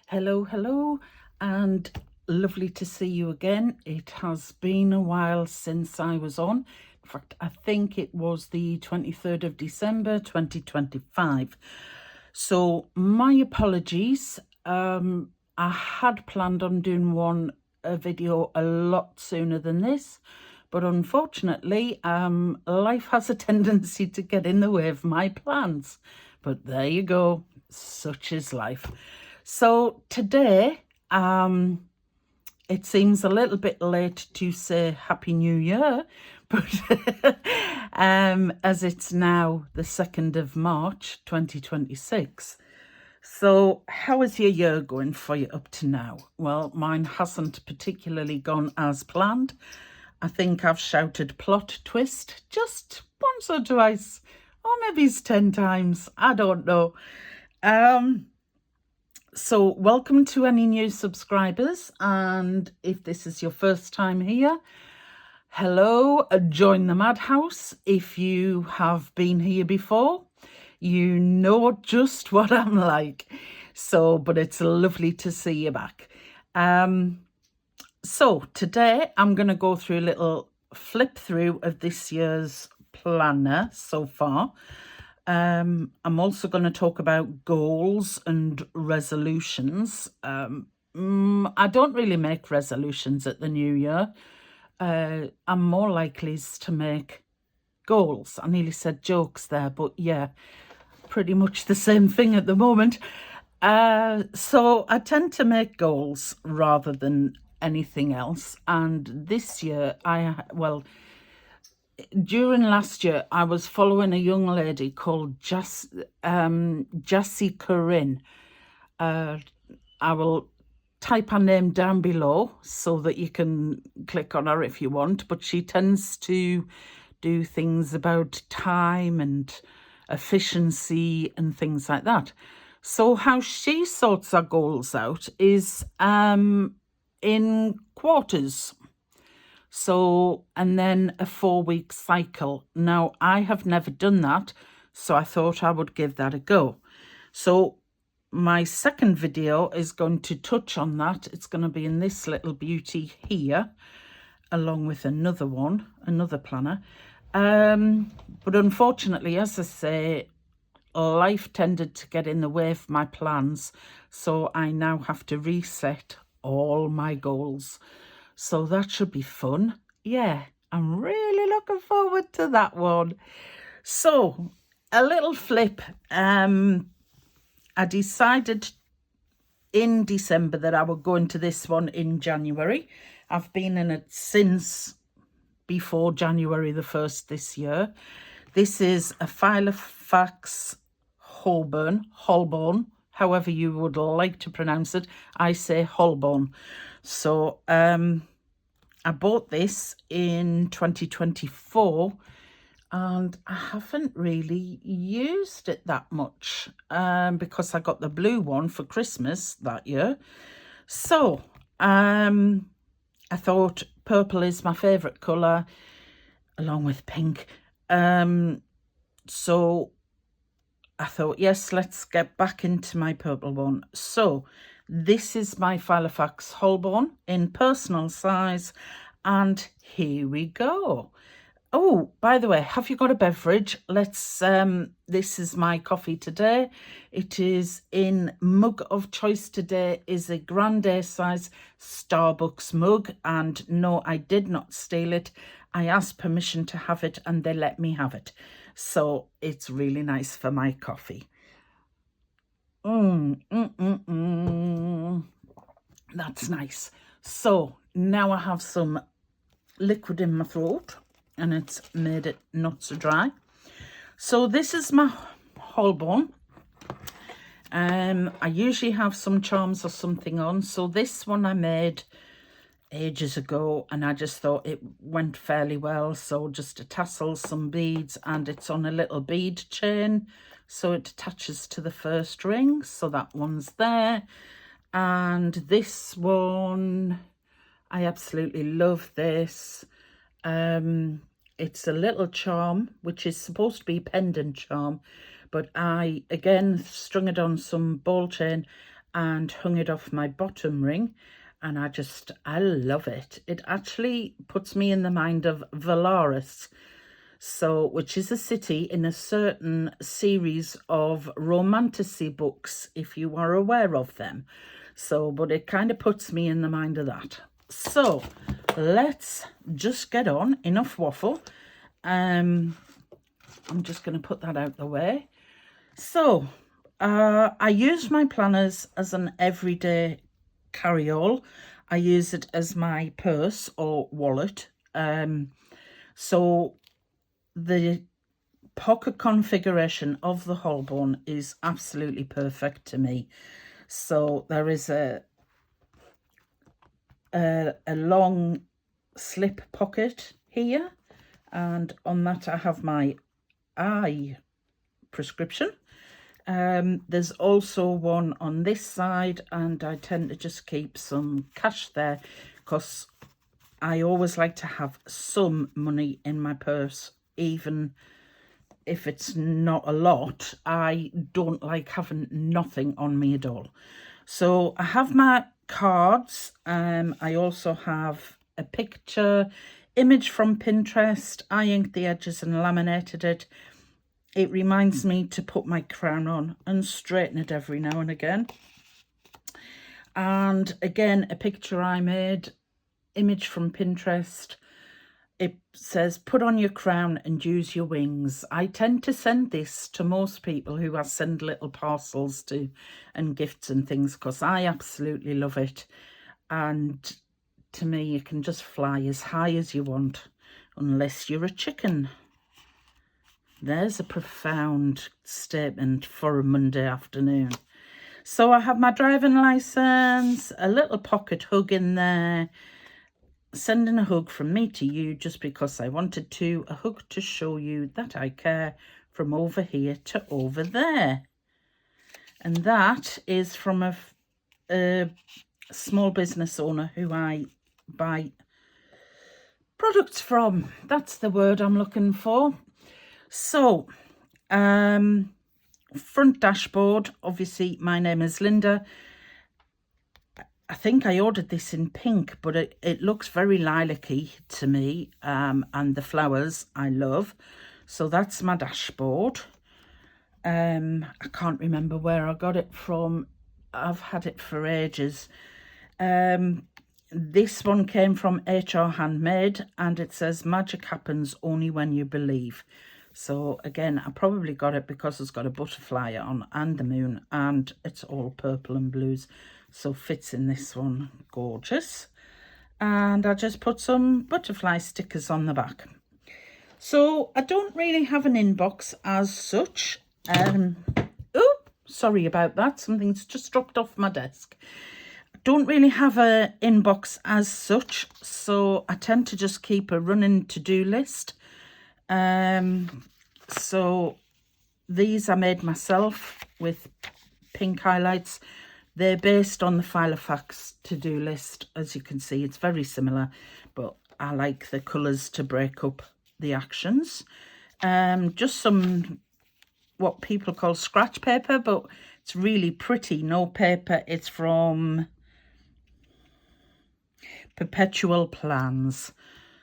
Hello, hello, and lovely to see you again. It has been a while since I was on. In fact, I think it was the 23rd of December 2025. So, my apologies. I had planned on doing a video a lot sooner than this, but unfortunately, life has a tendency to get in the way of my plans. But there you go, such is life. So today, it seems a little bit late to say Happy New Year, but as it's now the 2nd of March 2026. So how is your year going for you up to now? Well, mine hasn't particularly gone as planned. I think I've shouted plot twist just once or twice, or maybe it's 10 times. I don't know. So welcome to any new subscribers, and if this is your first time here, hello, join the madhouse. If you have been here before, you know just what I'm like. So, but it's lovely to see you back. So today I'm going to go through a little flip through of this year's planner so far. I'm also going to talk about goals and resolutions. I don't really make resolutions at the new year. I'm more likely to make goals. I nearly said jokes there, but yeah, pretty much the same thing at the moment. So I tend to make goals rather than anything else. And this year, during last year, I was following a young lady called Jessie Corinne. I will type her name down below so that you can click on her if you want. But she tends to do things about time and efficiency and things like that. So how she sorts her goals out is in quarters. So, and then a 4-week cycle. Now, I have never done that, so I thought I would give that a go. So, my second video is going to touch on that. It's going to be in this little beauty here, along with another one, another planner. But unfortunately, as I say, life tended to get in the way of my plans, so I now have to reset all my goals. So that should be fun. Yeah, I'm really looking forward to that one. So, a little flip. I decided in December that I would go into this one in January. I've been in it since before January the 1st this year. This is a Filofax Holborn, however you would like to pronounce it. I say Holborn. So I bought this in 2024 and I haven't really used it that much because I got the blue one for Christmas that year. So I thought purple is my favourite colour along with pink. So I thought, yes, let's get back into my purple one. So this is my Filofax Holborn in personal size, and here we go. Oh, by the way, have you got a beverage? This is my coffee today. It is in mug of choice today, is a grande size Starbucks mug, and no, I did not steal it. I asked permission to have it and they let me have it. So it's really nice for my coffee. That's nice. So now I have some liquid in my throat and it's made it not so dry. So this is my Holborn. I usually have some charms or something on. So this one I made ages ago and I just thought it went fairly well. So just a tassel, some beads, and it's on a little bead chain. So it attaches to the first ring. So that one's there. And this one, I absolutely love this. It's a little charm, which is supposed to be pendant charm, but I, again, strung it on some ball chain and hung it off my bottom ring, and I love it. It actually puts me in the mind of Valaris, so which is a city in a certain series of romantasy books, if you are aware of them. So, but it kind of puts me in the mind of that. So let's just get on. Enough waffle. I'm just going to put that out the way. So I use my planners as an everyday carry-all. I use it as my purse or wallet. So the pocket configuration of the Holborn is absolutely perfect to me. So there is a long slip pocket here, and on that I have my eye prescription. There's also one on this side, and I tend to just keep some cash there because I always like to have some money in my purse, even if it's not a lot. I don't like having nothing on me at all. So I have my cards. I also have a picture image from Pinterest. I inked the edges and laminated it. It reminds me to put my crown on and straighten it every now and again. And again, a picture I made, image from Pinterest. It says, put on your crown and use your wings. I tend to send this to most people who I send little parcels to and gifts and things, because I absolutely love it. And to me, you can just fly as high as you want, unless you're a chicken. There's a profound statement for a Monday afternoon. So I have my driving licence, a little pocket hug in there, sending a hug from me to you just because I wanted to, a hug to show you that I care, from over here to over there. And that is from a small business owner who I buy products from. That's the word I'm looking for. So, front dashboard, obviously my name is Linda. I think I ordered this in pink, but it looks very lilac-y to me, and the flowers I love. So that's my dashboard. I can't remember where I got it from. I've had it for ages. This one came from HRHandmade, and it says magic happens only when you believe. So again, I probably got it because it's got a butterfly on and the moon, and it's all purple and blues. So fits in this one, gorgeous. And I just put some butterfly stickers on the back. So I don't really have an inbox as such. Oh, sorry about that. Something's just dropped off my desk. I don't really have an inbox as such, so I tend to just keep a running to-do list. So these I made myself with pink highlights. They're based on the Filofax to-do list. As you can see, it's very similar, but I like the colours to break up the actions. Just some what people call scratch paper, but it's really pretty. No paper. It's from Perpetual Plans.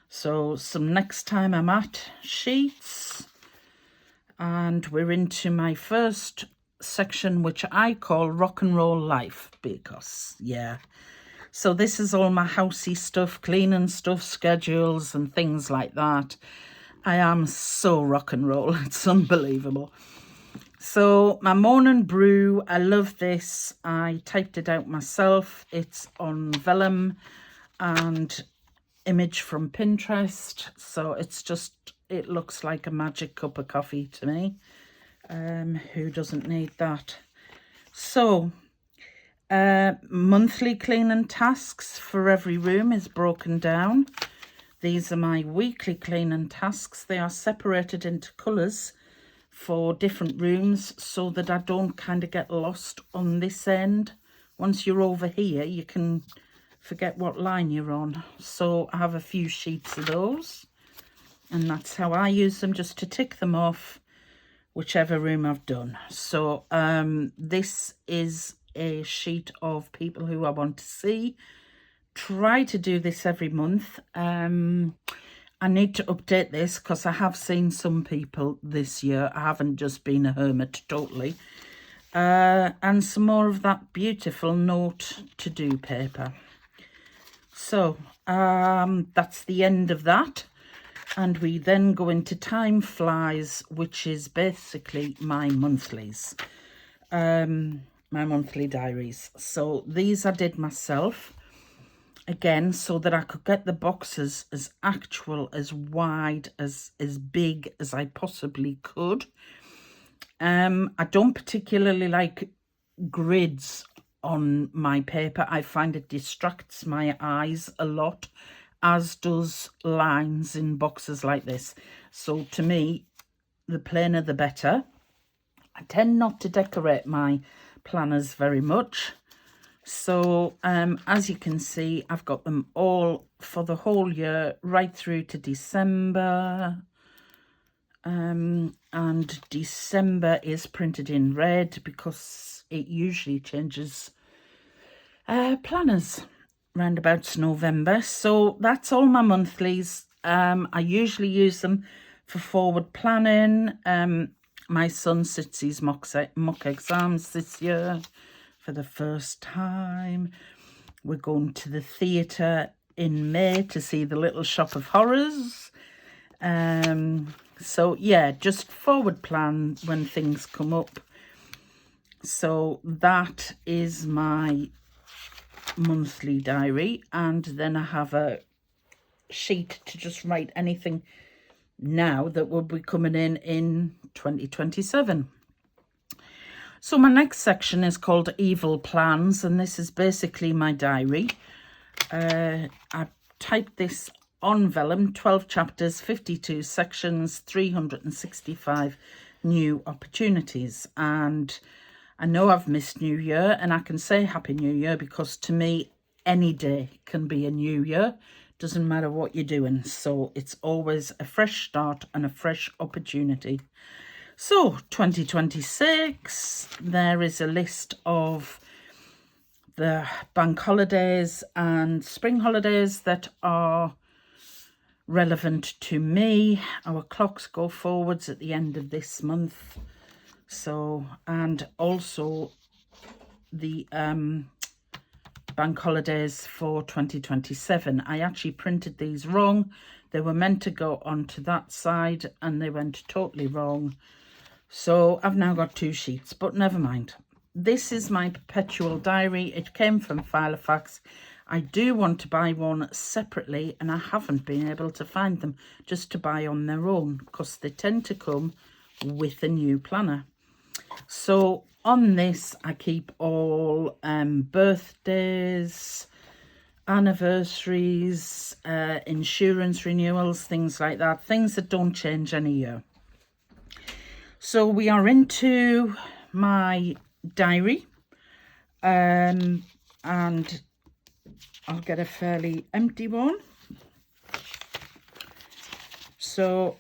So some next time I'm at sheets, and we're into my first section, which I call rock and roll life, because yeah. So this is all my housey stuff, cleaning stuff, schedules and things like that. I am so rock and roll, it's unbelievable. So my morning brew, I love this. I typed it out myself. It's on vellum and image from Pinterest, so it's just, it looks like a magic cup of coffee to me. Who doesn't need that? So monthly cleaning tasks for every room is broken down. These are my weekly cleaning tasks. They are separated into colours for different rooms so that I don't kind of get lost on this end. Once you're over here, you can forget what line you're on. So I have a few sheets of those, and that's how I use them, just to tick them off whichever room I've done. So this is a sheet of people who I want to see. Try to do this every month. I need to update this because I have seen some people this year. I haven't just been a hermit totally. And some more of that beautiful note to do paper. So that's the end of that. And we then go into Time Flies, which is basically my monthlies, my monthly diaries. So these I did myself, again, so that I could get the boxes as actual, as wide, as big as I possibly could. I don't particularly like grids on my paper. I find it distracts my eyes a lot, as does lines in boxes like this. So to me, the plainer the better. I tend not to decorate my planners very much. So as you can see, I've got them all for the whole year, right through to December. And December is printed in red because it usually changes planners round about November. So that's all my monthlies. I usually use them for forward planning. My son sits his mock exams this year for the first time. We're going to the theatre in May to see The Little Shop of Horrors. So yeah, just forward plan when things come up. So that is my monthly diary, and then I have a sheet to just write anything now that will be coming in 2027. So my next section is called Evil Plans, and this is basically my diary. I typed this on vellum, 12 chapters, 52 sections, 365 new opportunities. And I know I've missed New Year, and I can say Happy New Year because to me, any day can be a new year. Doesn't matter what you're doing. So it's always a fresh start and a fresh opportunity. So 2026, there is a list of the bank holidays and spring holidays that are relevant to me. Our clocks go forwards at the end of this month. So, and also the bank holidays for 2027. I actually printed these wrong. They were meant to go onto that side and they went totally wrong. So I've now got two sheets, but never mind. This is my perpetual diary. It came from Filofax. I do want to buy one separately, and I haven't been able to find them just to buy on their own because they tend to come with a new planner. So on this, I keep all birthdays, anniversaries, insurance renewals, things like that, things that don't change any year. So we are into my diary, and I'll get a fairly empty one. So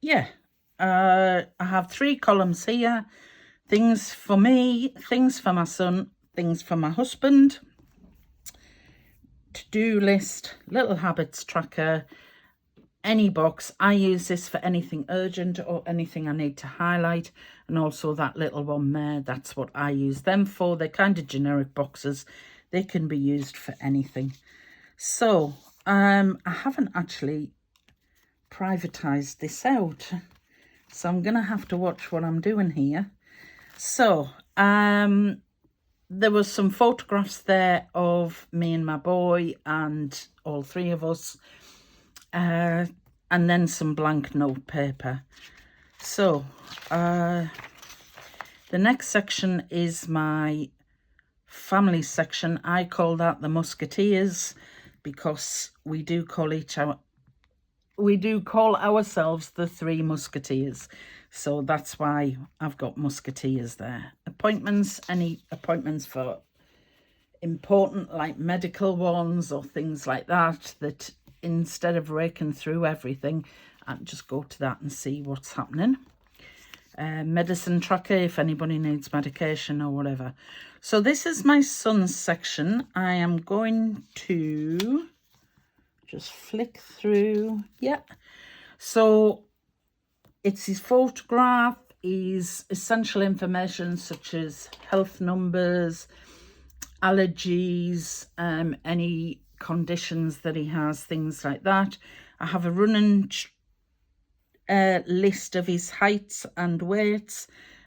yeah, I have 3 columns here: things for me, things for my son, things for my husband, to-do list, little habits tracker, any box. I use this for anything urgent or anything I need to highlight, and also that little one there, that's what I use them for. They're kind of generic boxes. They can be used for anything. So I haven't actually privatized this out, so I'm gonna have to watch what I'm doing here. So there was some photographs there of me and my boy and all 3 of us, and then some blank note paper. So the next section is my family section. I call that the Musketeers because we do call ourselves the 3 Musketeers. So that's why I've got Musketeers there. Appointments, any appointments for important like medical ones or things like that, that instead of raking through everything, I just go to that and see what's happening. medicine tracker if anybody needs medication or whatever. So this is my son's section. I am going to just flick through. Yeah. So it's his photograph, his essential information such as health numbers, allergies, any conditions that he has, things like that. I have a running list of his heights and weights,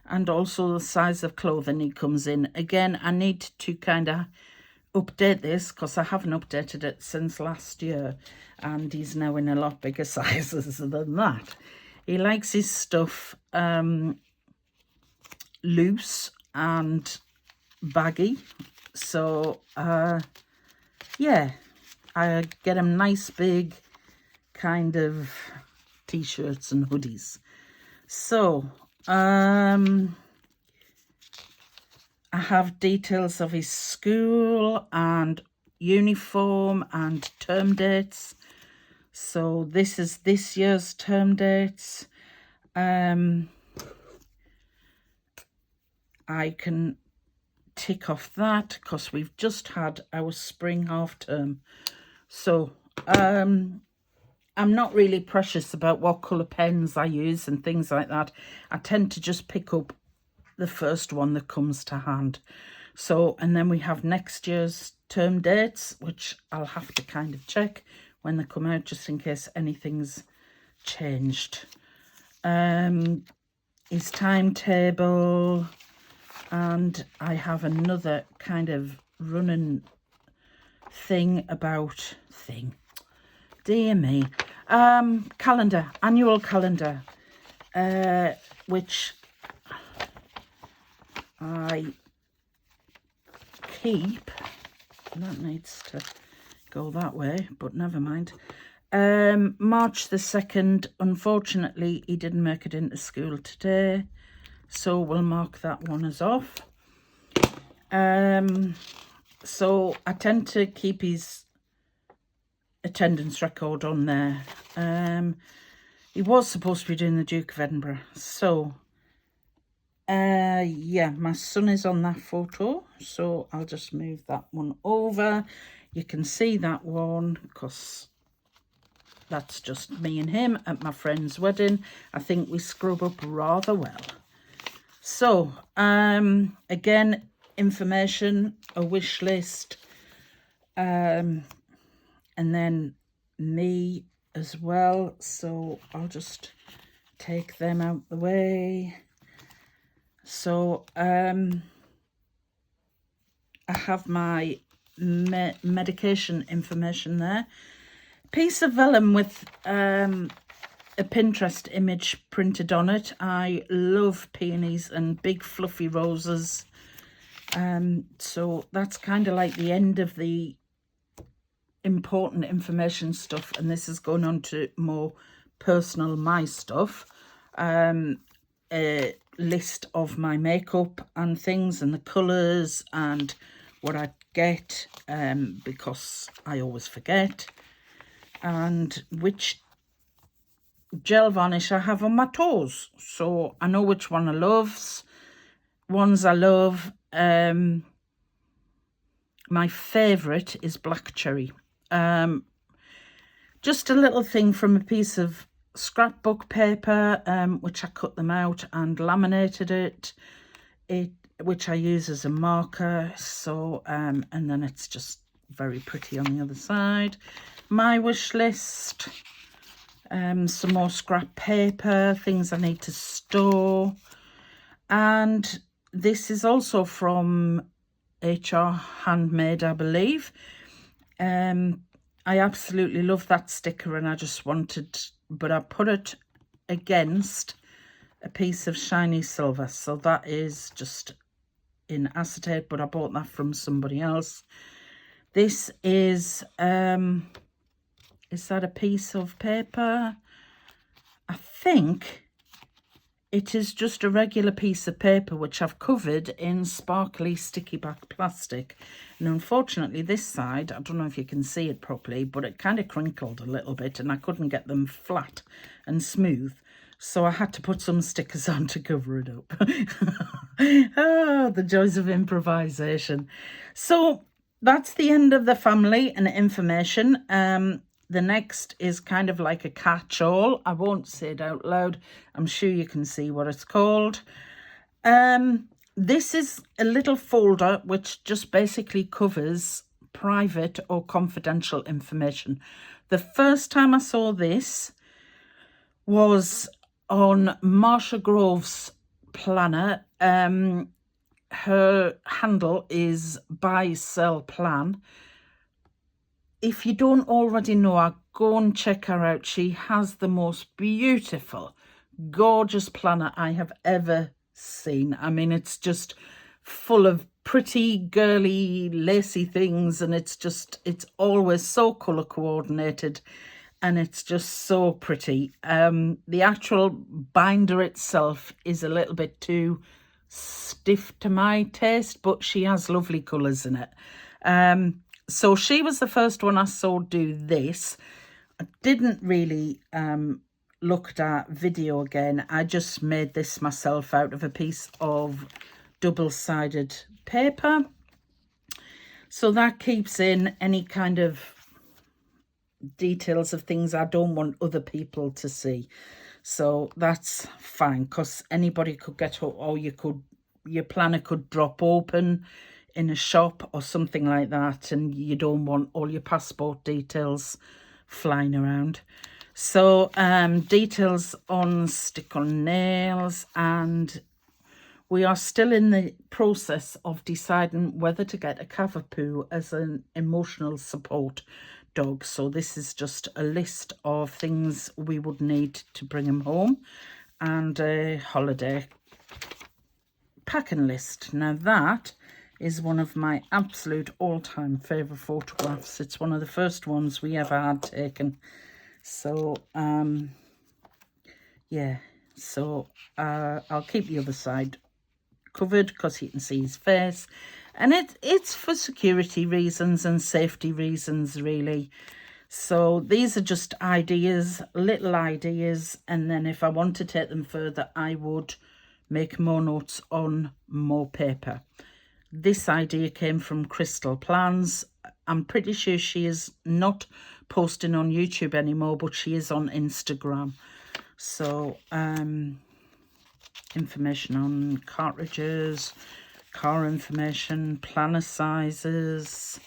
and also the size of clothing he comes in. Again, I need to kind of update this because I haven't updated it since last year, and he's now in a lot bigger sizes than that. He likes his stuff loose and baggy, so yeah, I get him nice big kind of t-shirts and hoodies. So I have details of his school and uniform and term dates. So this is this year's term dates. I can tick off that because we've just had our spring half term. So I'm not really precious about what colour pens I use and things like that. I tend to just pick up the first one that comes to hand. So, and then we have next year's term dates, which I'll have to kind of check when they come out, just in case anything's changed. His timetable, and I have another kind of running thing about dear me, calendar, annual calendar, which I keep. That needs to go that way, but never mind. March the 2nd, unfortunately he didn't make it into school today, so we'll mark that one as off. So I tend to keep his attendance record on there. He was supposed to be doing the Duke of Edinburgh, so yeah, my son is on that photo, so I'll just move that one over. You can see that one because that's just me and him at my friend's wedding. I think we scrub up rather well. So again, information, a wish list, and then me as well. So I'll just take them out the way. So I have my medication information there. Piece of vellum with a Pinterest image printed on it. I love peonies and big fluffy roses. So that's kind of like the end of the important information stuff, and this is going on to more personal my stuff. A list of my makeup and things and the colours and what I get, because I always forget, and which gel varnish I have on my toes, so I know which one I love. Ones I love, my favourite is black cherry. Just a little thing from a piece of scrapbook paper, which I cut them out and laminated it, which I use as a marker. So and then it's just very pretty on the other side. My wish list, some more scrap paper, things I need to store, and this is also from HRHandmade, I believe. I absolutely love that sticker, and I just wanted, but I put it against a piece of shiny silver, so that is just in acetate, but I bought that from somebody else. This is that a piece of paper? I think it is just a regular piece of paper which I've covered in sparkly sticky back plastic. And unfortunately this side, I don't know if you can see it properly, but it kind of crinkled a little bit and I couldn't get them flat and smooth. So I had to put some stickers on to cover it up. Oh, the joys of improvisation. So that's the end of the family and information. The next is kind of like a catch-all. I won't say it out loud. I'm sure you can see what it's called. This is a little folder which just basically covers private or confidential information. The first time I saw this was on Marsha Grove's planner. Her handle is Buy Sell Plan. If you don't already know her, go and check her out. She has the most beautiful, gorgeous planner I have ever seen. I mean, it's just full of pretty girly lacy things, and it's always so color coordinated, and it's just so pretty. The actual binder itself is a little bit too stiff to my taste, but she has lovely colors in it. So she was the first one I saw do this. I didn't really look at her video again. I just made this myself out of a piece of double-sided paper. So that keeps in any kind of details of things I don't want other people to see. So that's fine, because anybody could get up, or your planner could drop open in a shop or something like that, and you don't want all your passport details flying around. So details on stick-on nails, and we are still in the process of deciding whether to get a Cavapoo as an emotional support dog. So this is just a list of things we would need to bring him home, and a holiday packing list. Now that is one of my absolute all-time favourite photographs. It's one of the first ones we ever had taken. So yeah, so I'll keep the other side covered because you can see his face, and it's for security reasons and safety reasons, really. So these are just ideas, little ideas, and then if I want to take them further, I would make more notes on more paper. This idea came from Crystal Plans. I'm pretty sure she is not posting on YouTube anymore, but she is on Instagram. So information on cartridges, car information, planner sizes,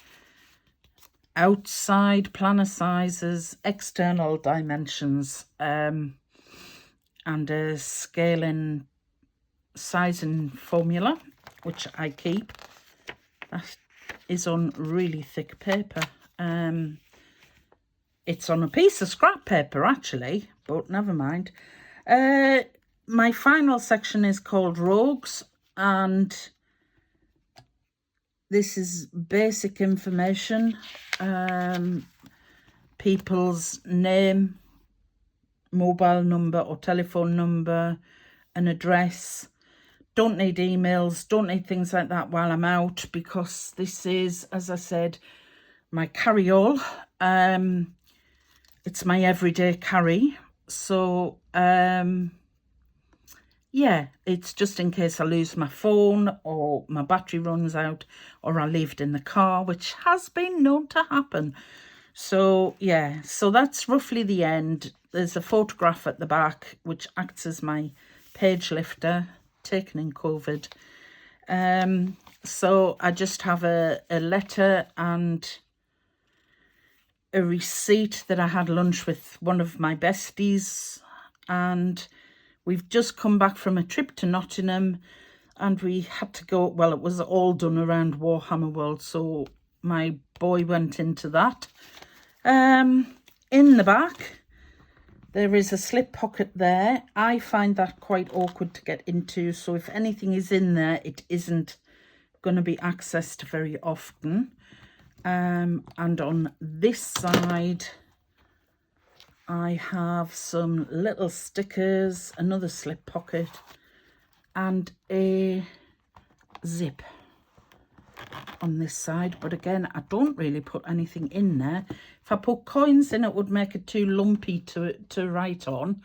outside planner sizes, external dimensions, and a scaling sizing formula, which I keep. That is on really thick paper. It's on a piece of scrap paper actually, but never mind. My final section is called Rogues, and this is basic information. People's name, mobile number or telephone number, an address. Don't need emails, don't need things like that while I'm out, because this is, as I said, my carry-all. It's my everyday carry. So yeah, it's just in case I lose my phone or my battery runs out or I leave it in the car, which has been known to happen. So yeah, so that's roughly the end. There's a photograph at the back which acts as my page lifter, taken in COVID. So I just have a letter and a receipt that I had lunch with one of my besties, and we've just come back from a trip to Nottingham, and we had to go, well, it was all done around Warhammer World, so my boy went into that. In the back there is a slip pocket there. I find that quite awkward to get into, so if anything is in there, it isn't going to be accessed very often. And on this side I have some little stickers, another slip pocket, and a zip on this side. But again, I don't really put anything in there. If I put coins in, it would make it too lumpy to write on,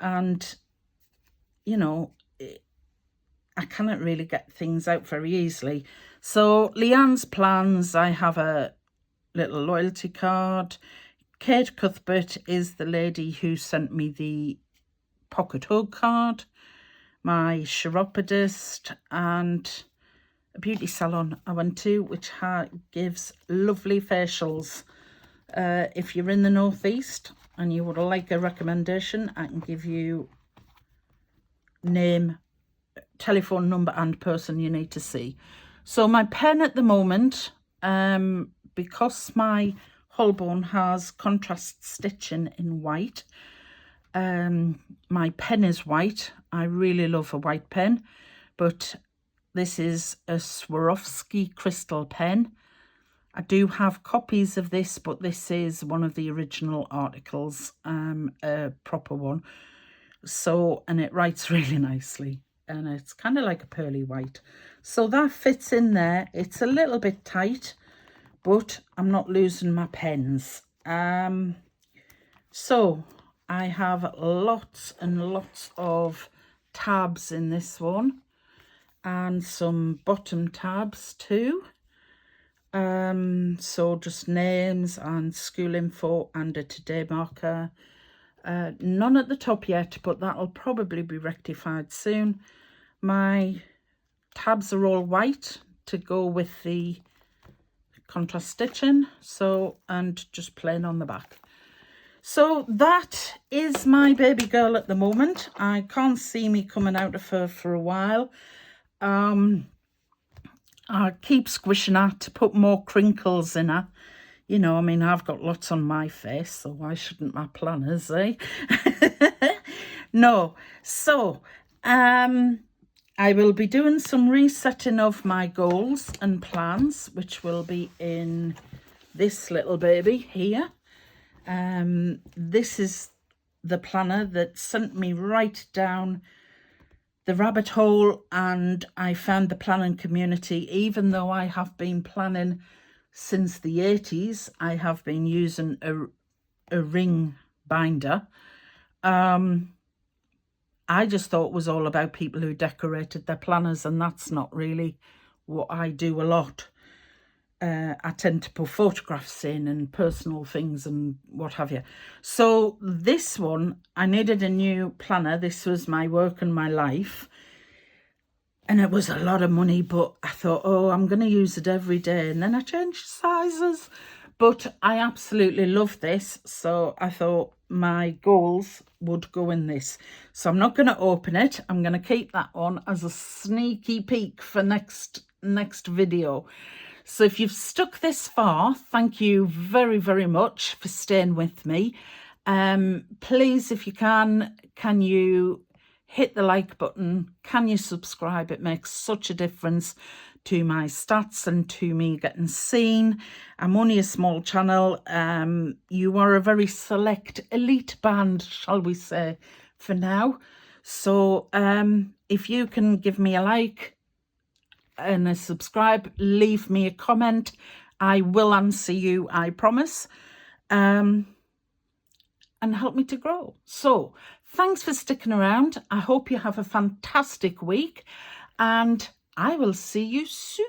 and you know, I cannot really get things out very easily. So Leanne's Plans, I have a little loyalty card. Kate Cuthbert is the lady who sent me the pocket hug card. My chiropodist and a beauty salon I went to, which gives lovely facials. If you're in the northeast and you would like a recommendation, I can give you name, telephone number and person you need to see. So my pen at the moment, because my Holborn has contrast stitching in white, my pen is white. I really love a white pen, but this is a Swarovski crystal pen. I do have copies of this, but this is one of the original articles, a proper one. So, and it writes really nicely, and it's kind of like a pearly white. So that fits in there. It's a little bit tight, but I'm not losing my pens. So I have lots and lots of tabs in this one, and some bottom tabs too. So just names and school info and a today marker. None at the top yet, but that'll probably be rectified soon. My tabs are all white to go with the contrast stitching, so, and just plain on the back. So that is my baby girl at the moment. I can't see me coming out of her for a while. I keep squishing her to put more crinkles in her. You know, I mean, I've got lots on my face, so why shouldn't my planners, eh? No. So, I will be doing some resetting of my goals and plans, which will be in this little baby here. This is the planner that sent me right down the rabbit hole, and I found the planning community. Even though I have been planning since the 80s, I have been using a ring binder. I just thought it was all about people who decorated their planners, and that's not really what I do a lot. I tend to put photographs in and personal things and what have you. So this one, I needed a new planner. This was my work and my life. And it was a lot of money, but I thought, oh, I'm going to use it every day. And then I changed sizes. But I absolutely love this. So I thought my goals would go in this. So I'm not going to open it. I'm going to keep that one as a sneaky peek for next video. So if you've stuck this far, thank you very, very much for staying with me. Please, if you can you hit the like button? Can you subscribe? It makes such a difference to my stats and to me getting seen. I'm only a small channel. You are a very select elite band, shall we say, for now. So if you can give me a like and a subscribe, leave me a comment, I will answer you, I promise, and help me to grow. So thanks for sticking around. I hope you have a fantastic week, and I will see you soon.